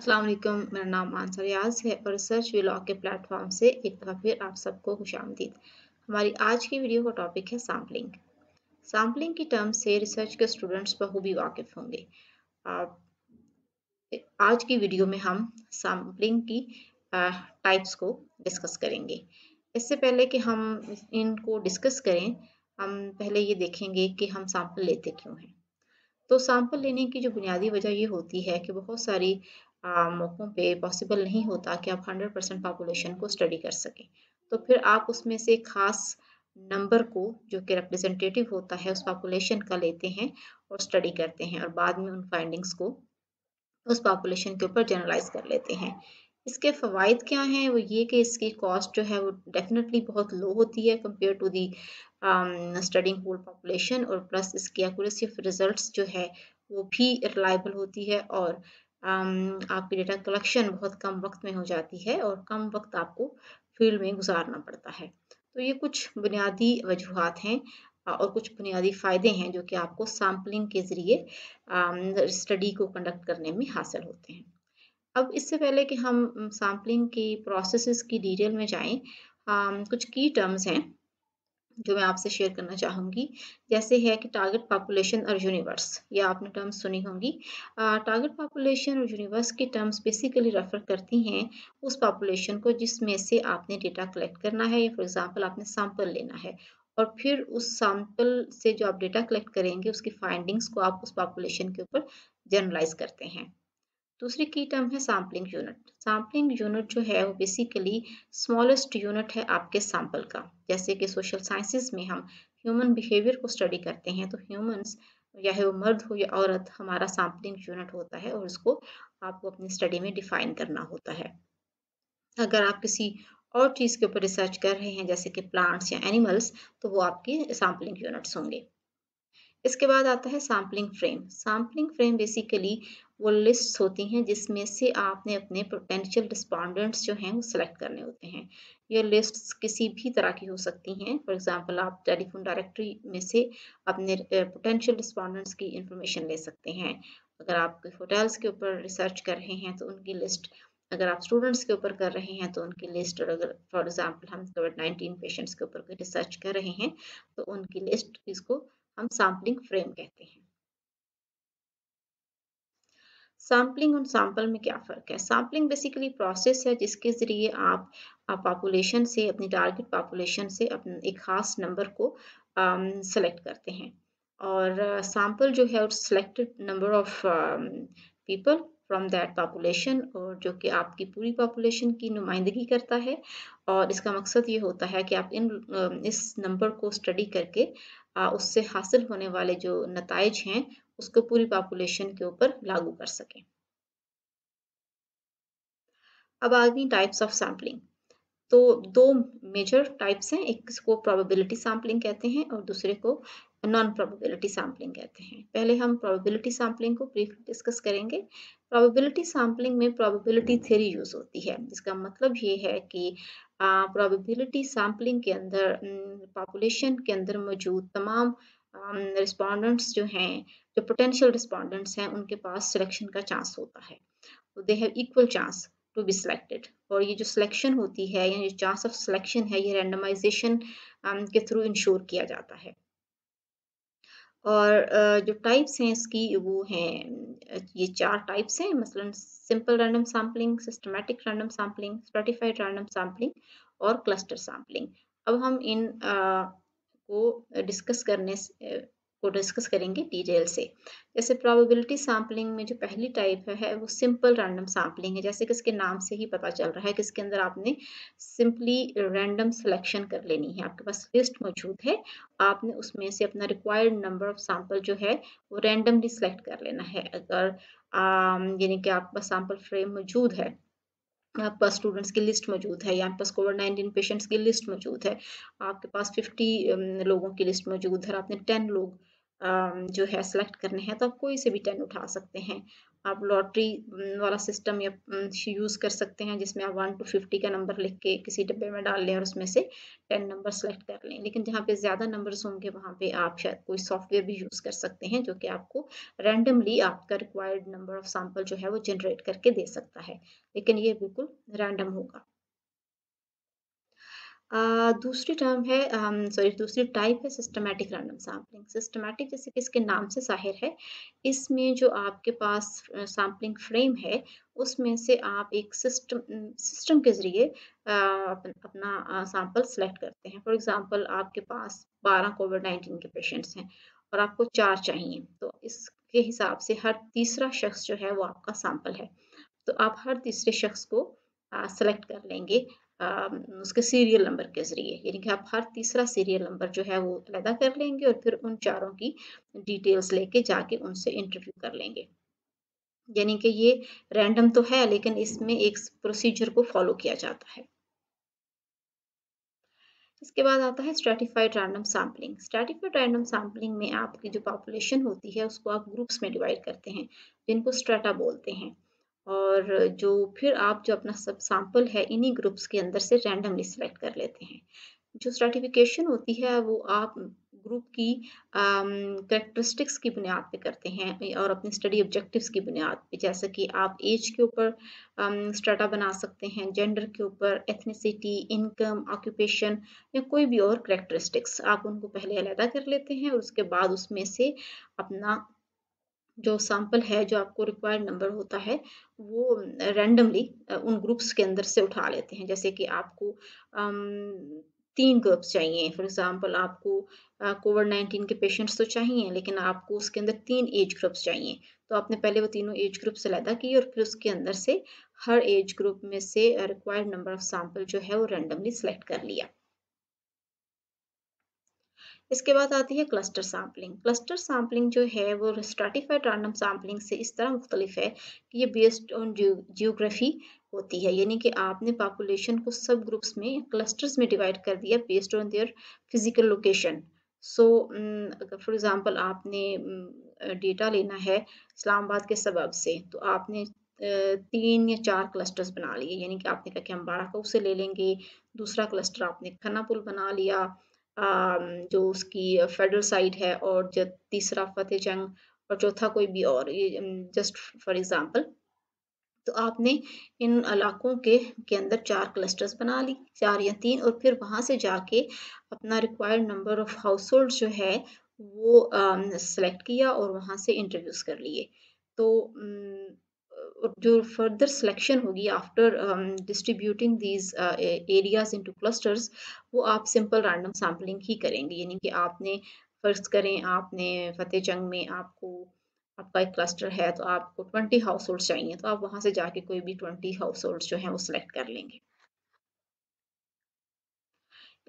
अस्सलाम वालेकुम, मेरा नाम मानसा रियाज है और रिसर्च व्लॉग के प्लेटफॉर्म से एक दफ़ा फिर आप सबको खुशामदीद। हमारी आज की वीडियो का टॉपिक है सैम्पलिंग। सैम्पलिंग की टर्म से रिसर्च के स्टूडेंट्स बखूबी वाकिफ़ होंगे। आप आज की वीडियो में हम सैम्पलिंग की टाइप्स को डिस्कस करेंगे। इससे पहले कि हम इनको डिस्कस करें, हम पहले ये देखेंगे कि हम सैंपल लेते क्यों हैं। तो सैंपल लेने की जो बुनियादी वजह ये होती है कि बहुत सारी मौक़ों पे पॉसिबल नहीं होता कि आप 100% पॉपुलेशन को स्टडी कर सकें। तो फिर आप उसमें से ख़ास नंबर को जो कि रिप्रेजेंटेटिव होता है उस पॉपुलेशन का लेते हैं और स्टडी करते हैं और बाद में उन फाइंडिंग्स को उस पॉपुलेशन के ऊपर जनरलाइज़ कर लेते हैं। इसके फ़वाइद क्या हैं? वो ये कि इसकी कॉस्ट जो है वो डेफ़िनेटली बहुत लो होती है compare to the studying whole population और प्लस इसकी एक्यूरेसी ऑफ रिज़ल्ट्स जो है वो भी रिलायबल होती है और आपकी डेटा कलेक्शन बहुत कम वक़्त में हो जाती है और कम वक़्त आपको फ़ील्ड में गुज़ारना पड़ता है। तो ये कुछ बुनियादी वजूहात हैं और कुछ बुनियादी फ़ायदे हैं जो कि आपको सैम्पलिंग के ज़रिए स्टडी को कंडक्ट करने में हासिल होते हैं। अब इससे पहले कि हम सैम्पलिंग की प्रोसेसेस की डिटेल में जाएँ, कुछ की टर्म्स हैं जो मैं आपसे शेयर करना चाहूँगी। जैसे है कि टारगेट पॉपुलेशन और यूनिवर्स, ये आपने टर्म्स सुनी होंगी। टारगेट पॉपुलेशन और यूनिवर्स की टर्म्स बेसिकली रेफ़र करती हैं उस पॉपुलेशन को जिसमें से आपने डेटा कलेक्ट करना है या फॉर एग्ज़ाम्पल आपने सैंपल लेना है और फिर उस सैंपल से जो आप डेटा कलेक्ट करेंगे उसकी फाइंडिंग्स को आप उस पॉपुलेशन के ऊपर जनरलाइज़ करते हैं। दूसरी की टर्म है सैंपलिंग यूनिट। सैंपलिंग यूनिट जो है वो बेसिकली स्मॉलेस्ट यूनिट है आपके सैंपल का। जैसे कि सोशल साइंसेज़ में हम ह्यूमन बिहेवियर को स्टडी करते हैं तो ह्यूमन्स चाहे वो मर्द हो या औरत हमारा सैंपलिंग यूनिट होता है और उसको आपको अपनी स्टडी में डिफ़ाइन करना होता है। अगर आप किसी और चीज़ के ऊपर रिसर्च कर रहे हैं जैसे कि प्लांट्स या एनिमल्स तो वो आपके सैंपलिंग यूनिट्स होंगे। इसके बाद आता है sampling frame. Sampling frame basically वो लिस्ट्स होती हैं जिसमें से आपने अपने पोटेंशियल रिस्पोंडेंट्स जो हैं वो सिलेक्ट करने होते हैं। ये लिस्ट्स किसी भी तरह की हो सकती हैं। फॉर एग्ज़ाम्पल आप टेलीफ़ोन डायरेक्टरी में से अपने पोटेंशियल रिस्पोंडेंट्स की इन्फॉर्मेशन ले सकते हैं। अगर आप होटल्स के ऊपर रिसर्च कर रहे हैं तो उनकी लिस्ट, अगर आप स्टूडेंट्स के ऊपर कर रहे हैं तो उनकी लिस्ट और अगर फॉर एग्ज़ाम्पल हम कोविड-19 पेशेंट्स के ऊपर कोई रिसर्च कर रहे हैं तो उनकी लिस्ट, इसको हम सैंपलिंग फ्रेम कहते हैं। सैंपलिंग और सैंपल में क्या फ़र्क है? सैंपलिंग बेसिकली प्रोसेस है जिसके ज़रिए आप पॉपुलेशन से, अपनी टारगेट पॉपुलेशन से एक ख़ास नंबर को सेलेक्ट करते हैं और सैंपल जो है selected number of people from that population और जो कि आपकी पूरी पॉपुलेशन की नुमाइंदगी करता है और इसका मकसद ये होता है कि आप इस नंबर को स्टडी करके उससे हासिल होने वाले जो नताइज हैं उसको पूरी पॉपुलेशन के ऊपर लागू कर सकें। अब आ गई टाइप्स ऑफ सैंपलिंग। तो 2 मेजर टाइप्स हैं, एक इसको प्रोबेबिलिटी सैंपलिंग कहते हैं और दूसरे को नॉन प्रोबेबिलिटी सैंपलिंग कहते हैं। पहले हम प्रोबेबिलिटी सैंपलिंग को ब्रीफली डिस्कस करेंगे। प्रोबेबिलिटी सैंपलिंग में प्रोबेबिलिटी थ्योरी यूज़ होती है। इसका मतलब ये है कि प्रोबेबिलिटी सैंपलिंग के अंदर पॉपुलेशन के अंदर मौजूद तमाम रिस्पोंडेंट्स जो हैं, जो पोटेंशियल रिस्पोंडेंट्स हैं, उनके पास सिलेक्शन का चांस होता है। They have equal chance to be selected और ये जो सिलेक्शन होती है या जो चांस ऑफ सिलेक्शन है ये रैंडमाइजेशन के थ्रू इंश्योर किया जाता है और जो टाइप्स हैं इसकी वो हैं, ये 4 टाइप्स हैं मसलन simple random sampling, systematic random sampling, stratified random sampling और क्लस्टर सैंपलिंग। अब हम इन को डिस्कस करने से को डिस्कस करेंगे डिटेल से। जैसे प्रोबेबिलिटी सैंपलिंग में जो पहली टाइप है वो सिंपल रैंडम सैंपलिंग है। जैसे कि इसके नाम से ही पता चल रहा है कि इसके अंदर आपने सिंपली रैंडम सिलेक्शन कर लेनी है। आपके पास लिस्ट मौजूद है, आपने उसमें से अपना रिक्वायर्ड नंबर ऑफ सैंपल जो है वो रैंडमली सिलेक्ट कर लेना है। अगर यानी कि आपके पास सैंपल फ्रेम मौजूद है, आपके पास स्टूडेंट्स की लिस्ट मौजूद है या आपके पास कोविड-19 पेशेंट्स की लिस्ट मौजूद है, आपके पास 50 लोगों की लिस्ट मौजूद है और आपने 10 लोग जो है सेलेक्ट करने हैं तो आप कोई से भी 10 उठा सकते हैं आप लॉटरी वाला सिस्टम या यूज़ कर सकते हैं, जिसमें आप 1 to 50 का नंबर लिख के किसी डिब्बे में डाल लें और उसमें से 10 नंबर सेलेक्ट कर लें। लेकिन जहाँ पे ज़्यादा नंबर्स होंगे वहाँ पे आप शायद कोई सॉफ्टवेयर भी यूज़ कर सकते हैं, जो कि आपको रैंडमली आपका रिक्वायर्ड नंबर ऑफ सैंपल जो है वो जनरेट करके दे सकता है। लेकिन ये बिल्कुल रैंडम होगा। दूसरी टर्म है दूसरी टाइप है सिस्टमैटिक रैंडम सैंपलिंग। सिस्टमैटिक जैसे कि इसके नाम से ज़ाहिर है, इसमें जो आपके पास सैंपलिंग फ्रेम है, उसमें से आप एक सिस्टम के ज़रिए अपना सैंपल सेलेक्ट करते हैं। फॉर एग्ज़ाम्पल आपके पास 12 कोविड-19 के पेशेंट्स हैं और आपको 4 चाहिए, तो इसके हिसाब से हर तीसरा शख्स जो है वो आपका सैंपल है। तो आप हर तीसरे शख्स को सेलेक्ट कर लेंगे अ, उसके सीरियल नंबर के ज़रिए, यानी कि आप हर तीसरा सीरियल नंबर जो है वो अलहदा कर लेंगे और फिर उन चारों की डिटेल्स लेके जाके उनसे इंटरव्यू कर लेंगे। यानी कि ये रैंडम तो है, लेकिन इसमें एक प्रोसीजर को फॉलो किया जाता है। इसके बाद आता है stratified random sampling. Stratified random sampling में आपकी जो पॉपुलेशन होती है उसको आप ग्रुप्स में डिवाइड करते हैं, जिनको स्ट्रैटा बोलते हैं। और जो फिर आप जो अपना सब सैंपल है इन्हीं ग्रुप्स के अंदर से रैंडमली सेलेक्ट कर लेते हैं। जो स्ट्रैटिफिकेशन होती है वो आप ग्रुप की कैरेक्टरिस्टिक्स की बुनियाद पे करते हैं और अपनी स्टडी ऑब्जेक्टिव्स की बुनियाद पे, जैसे कि आप एज के ऊपर स्ट्रैटा बना सकते हैं, जेंडर के ऊपर, एथनिसिटी, इनकम, ऑक्यूपेशन या कोई भी और कैरेक्टरिस्टिक्स आप उनको पहले अलहदा कर लेते हैं और उसके बाद उसमें से अपना जो सैंपल है, जो आपको रिक्वायर्ड नंबर होता है, वो रैंडमली उन ग्रुप्स के अंदर से उठा लेते हैं। जैसे कि आपको 3 ग्रुप्स चाहिए, फॉर एग्ज़ाम्पल आपको कोविड-19 के पेशेंट्स तो चाहिए, लेकिन आपको उसके अंदर 3 एज ग्रुप्स चाहिए। तो आपने पहले वो तीनों एज ग्रुप्स अलहदा किए और फिर उसके अंदर से हर एज ग्रुप में से रिक्वायर्ड नंबर ऑफ सैंपल जो है वो रैंडमली सेलेक्ट कर लिया। इसके बाद आती है क्लस्टर सैंपलिंग। क्लस्टर सैंपलिंग जो है वो स्ट्रैटिफाइड रैंडम सैंपलिंग से इस तरह मुख्तलिफ है कि ये बेस्ड ऑन जियोग्राफी होती है, यानी कि आपने पॉपुलेशन को सब ग्रुप्स में क्लस्टर्स में डिवाइड कर दिया based on their physical location. So for example आपने डेटा लेना है इस्लामाबाद के सबब से, तो आपने 3 या 4 क्लस्टर्स बना लिए, यानी कि आपने कहा कि हम बाराकऊ से ले लेंगे, दूसरा क्लस्टर आपने खानापुल बना लिया, जो उसकी फेडरल साइड है, और जो तीसरा फतेह जंग, और चौथा कोई भी और, ये जस्ट फॉर एग्जांपल। तो आपने इन इलाकों के अंदर 4 क्लस्टर्स बना ली, 4 या 3, और फिर वहाँ से जाके अपना रिक्वायर्ड नंबर ऑफ हाउसहोल्ड्स जो है वो सेलेक्ट किया और वहाँ से इंटरव्यूज़ कर लिए। तो जो फर्दर सिलेक्शन होगी after distributing these areas into clusters, वो आप सिंपल रैंडम सैंपलिंग ही करेंगे। यानी कि आपने फ़र्ज़ करें आपने फतेह जंग में आपका एक क्लस्टर है, तो आपको 20 हाउसहोल्ड्स चाहिए, तो आप वहाँ से जाके कोई भी 20 हाउसहोल्ड्स जो हैं वो सेलेक्ट कर लेंगे।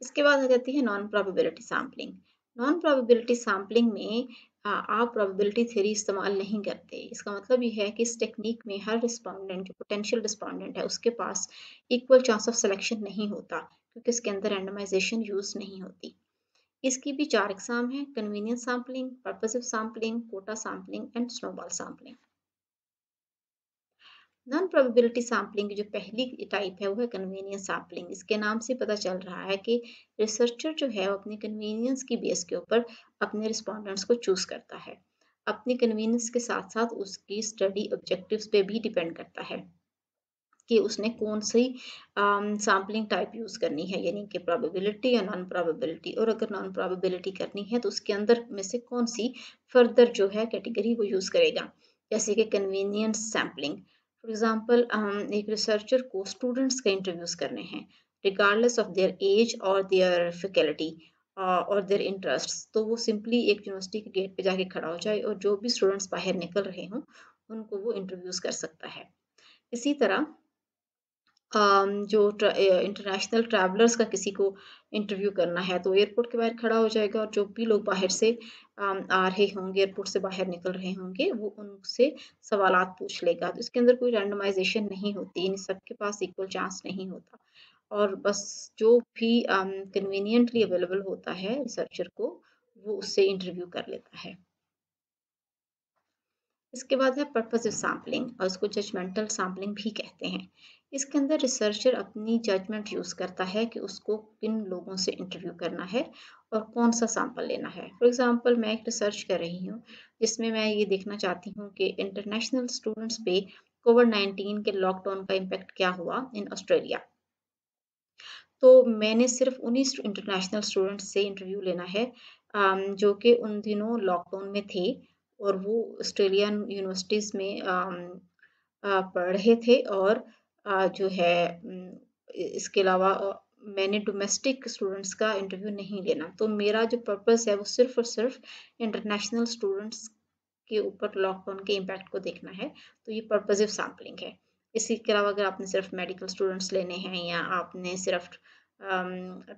इसके बाद आ जाती है non probability sampling. Non probability sampling में आप प्रोबेबिलिटी थ्योरी इस्तेमाल नहीं करते। इसका मतलब ये है कि इस टेक्निक में हर रिस्पोंडेंट, जो पोटेंशियल रिस्पोंडेंट है, उसके पास इक्वल चांस ऑफ सिलेक्शन नहीं होता, क्योंकि इसके अंदर रैंडमाइजेशन यूज़ नहीं होती। इसकी भी 4 इकसाम हैं: convenience sampling, purposive sampling, quota sampling and snowball sampling. Non probability sampling की जो पहली टाइप है वो है कन्वीनियंस सैंपलिंग। इसके नाम से पता चल रहा है कि रिसर्चर जो है वो अपनी कन्वीनियंस की बेस के ऊपर अपने रिस्पोंडेंट्स को चूज़ करता है। अपनी कन्वीनियंस के साथ-साथ उसकी स्टडी ऑब्जेक्टिव्स पे भी डिपेंड करता है कि उसने कौन-सी सैंपलिंग टाइप यूज़ करनी है, यानी कि प्रोबेबिलिटी या नॉन प्रोबेबिलिटी, और अगर नॉन प्रोबेबिलिटी करनी है तो उसके अंदर में से कौन-सी फर्दर जो है कैटेगरी वो यूज़ करेगा। जैसे कि कन्वीनियंस सैंपलिंग, फॉर एग्ज़ाम्पल एक रिसर्चर को स्टूडेंट्स का इंटरव्यूज़ करने हैं, रिगार्डलेस ऑफ देयर एज और देयर फैकल्टी और देयर इंटरेस्ट्स। तो वो सिंपली एक यूनिवर्सिटी के गेट पे जाके खड़ा हो जाए और जो भी स्टूडेंट्स बाहर निकल रहे हों, उनको वो इंटरव्यूज़ कर सकता है। इसी तरह जो इंटरनेशनल ट्रैवलर्स का किसी को इंटरव्यू करना है, तो एयरपोर्ट के बाहर खड़ा हो जाएगा और जो भी लोग बाहर से आ रहे होंगे, एयरपोर्ट से बाहर निकल रहे होंगे, वो उनसे सवालात पूछ लेगा। तो इसके अंदर कोई रैंडमाइजेशन नहीं होती, इन सबके पास इक्वल चांस नहीं होता, और बस जो भी कन्वीनिएंटली अवेलेबल होता है रिसर्चर को, वो उससे इंटरव्यू कर लेता है। इसके बाद है पर्पसिव सैम्पलिंग और इसको जजमेंटल सैम्पलिंग भी कहते हैं। इसके अंदर रिसर्चर अपनी जजमेंट यूज़ करता है कि उसको किन लोगों से इंटरव्यू करना है और कौन सा सैंपल लेना है। फॉर एग्जांपल मैं एक रिसर्च कर रही हूँ जिसमें मैं ये देखना चाहती हूँ कि इंटरनेशनल स्टूडेंट्स पे कोविड-19 के लॉकडाउन का इम्पैक्ट क्या हुआ इन ऑस्ट्रेलिया। तो मैंने सिर्फ उन्हीं इंटरनेशनल स्टूडेंट्स से इंटरव्यू लेना है जो कि उन दिनों लॉकडाउन में थे और वो ऑस्ट्रेलियन यूनिवर्सिटीज़ में पढ़ रहे थे और जो है इसके अलावा मैंने डोमेस्टिक स्टूडेंट्स का इंटरव्यू नहीं लेना। तो मेरा जो पर्पस है वो सिर्फ और सिर्फ इंटरनेशनल स्टूडेंट्स के ऊपर लॉकडाउन के इम्पैक्ट को देखना है। तो ये पर्पसिव सैम्पलिंग है। इसी के अलावा अगर आपने सिर्फ मेडिकल स्टूडेंट्स लेने हैं या आपने सिर्फ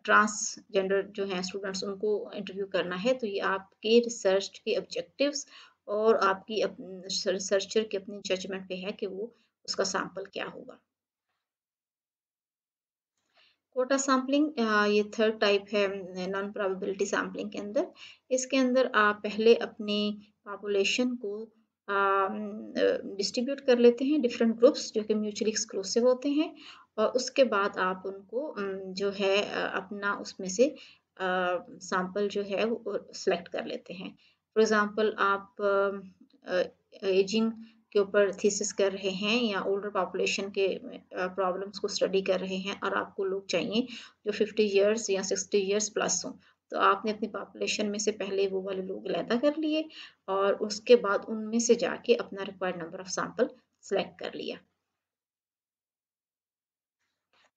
ट्रांसजेंडर जो हैं स्टूडेंट्स उनको इंटरव्यू करना है तो ये आपके रिसर्च के ऑब्जेक्टिव्स और आपकी रिसर्चर की अपनी जजमेंट पे है कि वो उसका सैंपल क्या होगा। कोटा सैंपलिंग ये थर्ड टाइप है नॉन प्रोबेबिलिटी सैंपलिंग के अंदर। इसके अंदर आप पहले अपनी पॉपुलेशन को डिस्ट्रीब्यूट कर लेते हैं डिफरेंट ग्रुप्स जो कि म्यूचुअली एक्सक्लूसिव होते हैं और उसके बाद आप उनको जो है अपना उसमें से सैंपल जो है वो सेलेक्ट कर लेते हैं। फॉर एग्जांपल आप एजिंग के ऊपर थीसिस कर रहे हैं या ओल्डर पॉपुलेशन के प्रॉब्लम्स को स्टडी कर रहे हैं और आपको लोग चाहिए जो 50 इयर्स या 60 इयर्स प्लस हों। तो आपने अपनी पॉपुलेशन में से पहले वो वाले लोग अलहदा कर लिए और उसके बाद उनमें से जाके अपना required number of sample select कर लिया।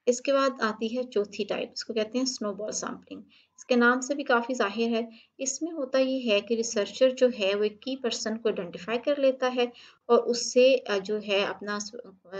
इसके बाद आती है चौथी टाइप, इसको कहते हैं स्नोबॉल सैंपलिंग। इसके नाम से भी काफ़ी ज़ाहिर है। इसमें होता ये है कि रिसर्चर जो है वो एक की पर्सन को आइडेंटिफाई कर लेता है और उससे जो है अपना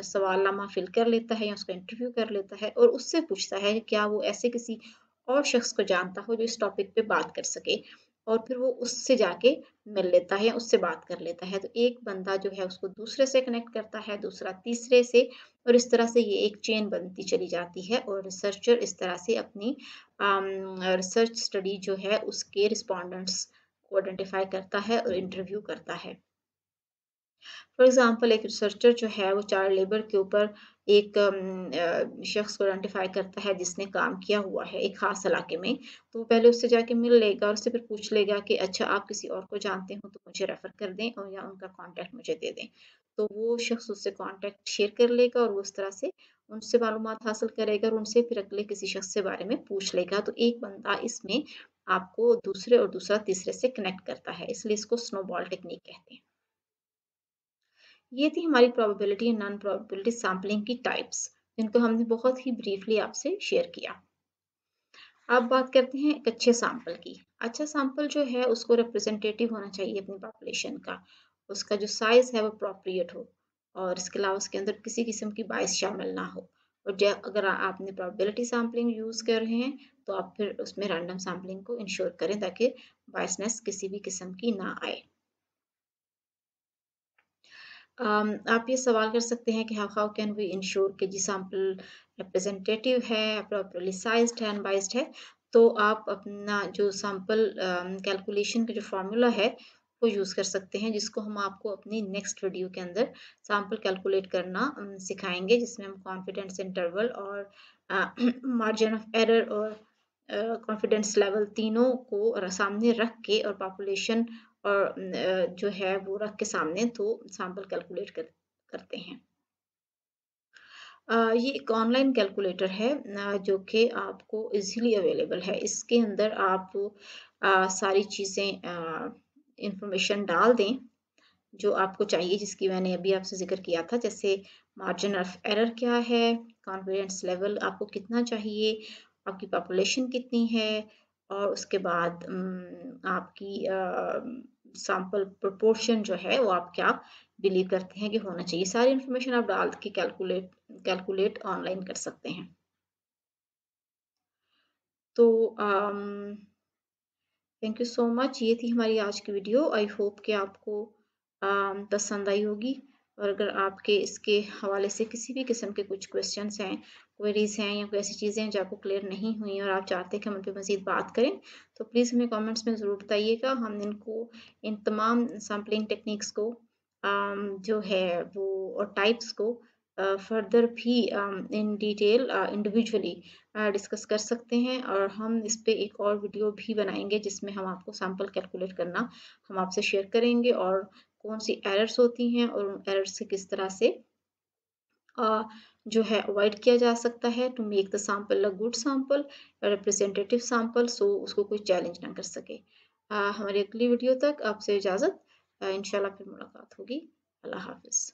सवालनामा फिल कर लेता है या उसका इंटरव्यू कर लेता है और उससे पूछता है कि क्या वो ऐसे किसी और शख्स को जानता हो जो इस टॉपिक पे बात कर सके और फिर वो उससे जाके मिल लेता है या उससे बात कर लेता है। तो एक बंदा जो है उसको दूसरे से कनेक्ट करता है, दूसरा तीसरे से और इस तरह से ये एक चेन बनती चली जाती है और रिसर्चर इस तरह से अपनी रिसर्च स्टडी जो है उसके रिस्पोंडेंट्स को आइडेंटिफाई करता है और इंटरव्यू करता है। फॉर एग्जांपल एक रिसर्चर जो है वो चाइल्ड लेबर के ऊपर एक शख्स को आइडेंटिफाई करता है जिसने काम किया हुआ है एक खास इलाके में। तो वो पहले उससे जाके मिल लेगा और उससे फिर पूछ लेगा कि अच्छा आप किसी और को जानते हो तो मुझे रेफ़र कर दें और या उनका कॉन्टैक्ट मुझे दे दें। तो वो शख्स उससे कॉन्टैक्ट शेयर कर लेगा और वो उस तरह से उनसे मालूमात हासिल करेगा और उनसे फिर अगले किसी शख्स के बारे में पूछ लेगा। तो एक बंदा इसमें आपको दूसरे और दूसरा तीसरे से कनेक्ट करता है, इसलिए इसको स्नोबॉल टेक्निक कहते हैं। ये थी हमारी probability and non probability sampling की टाइप्स जिनको हमने बहुत ही ब्रीफली आपसे शेयर किया। अब बात करते हैं एक अच्छे सैंपल की। अच्छा सैंपल जो है उसको रिप्रेजेंटेटिव होना चाहिए अपनी पॉपुलेशन का। उसका जो साइज़ है वो अप्रोप्रिएट हो और इसके अलावा उसके अंदर किसी किस्म की बायस शामिल ना हो। और अगर आपने प्रोबेबिलिटी सैंपलिंग यूज़ कर रहे हैं तो आप फिर उसमें रैंडम सैंपलिंग को इंश्योर करें ताकि बायसनेस किसी भी किस्म की ना आए। आप ये सवाल कर सकते हैं कि हाउ कैन वी इंश्योर कि जी सैंपल रिप्रेजेंटेटिव है, प्रॉपर्ली साइज्ड है, अनबाइस्ड है। तो आप अपना जो सैंपल कैलकुलेशन का जो फार्मूला है वो यूज़ कर सकते हैं जिसको हम आपको अपनी नेक्स्ट वीडियो के अंदर सैंपल कैलकुलेट करना सिखाएंगे जिसमें हम कॉन्फिडेंस इंटरवल और मार्जिन ऑफ एरर और कॉन्फिडेंस लेवल तीनों को सामने रख के और पॉपुलेशन और जो है वो रख के सामने तो सैंपल कैलकुलेट करते हैं। ये एक ऑनलाइन कैलकुलेटर है जो कि आपको इजीली अवेलेबल है। इसके अंदर आप सारी चीज़ें इंफॉर्मेशन डाल दें जो आपको चाहिए जिसकी मैंने अभी आपसे ज़िक्र किया था जैसे मार्जिन ऑफ एरर क्या है, कॉन्फिडेंस लेवल आपको कितना चाहिए, आपकी पॉपुलेशन कितनी है और उसके बाद आपकी सैंपल प्रोपोर्शन जो है वो आप क्या बिलीव करते हैं कि होना चाहिए। सारी इन्फॉर्मेशन आप डाल के कैलकुलेट ऑनलाइन कर सकते हैं। तो थैंक यू सो मच। ये थी हमारी आज की वीडियो। आई होप कि आपको पसंद आई होगी और अगर आपके इसके हवाले से किसी भी किस्म के कुछ क्वेश्चंस हैं, क्वेरीज हैं या कोई ऐसी चीज़ें हैं जो आपको क्लियर नहीं हुई और आप चाहते हैं कि हम उन पर मज़ीद बात करें तो प्लीज़ हमें कमेंट्स में ज़रूर बताइएगा। हम इनको इन तमाम सैम्पलिंग टेक्निक्स को जो है वो टाइप्स को फर्दर भी इन डिटेल इंडिविजुअली डिस्कस कर सकते हैं, और हम इस पे एक और वीडियो भी बनाएंगे जिसमें हम आपको सैंपल कैलकुलेट करना हम आपसे शेयर करेंगे, और कौन सी एरर्स होती हैं और उन एरर्स से किस तरह से जो है अवॉइड किया जा सकता है to make the sample a good sample, representative sample, so उसको कोई चैलेंज ना कर सके। हमारी अगली वीडियो तक आपसे इजाज़त, इंशाल्लाह फिर मुलाकात होगी। अल्लाह हाफ़िज़।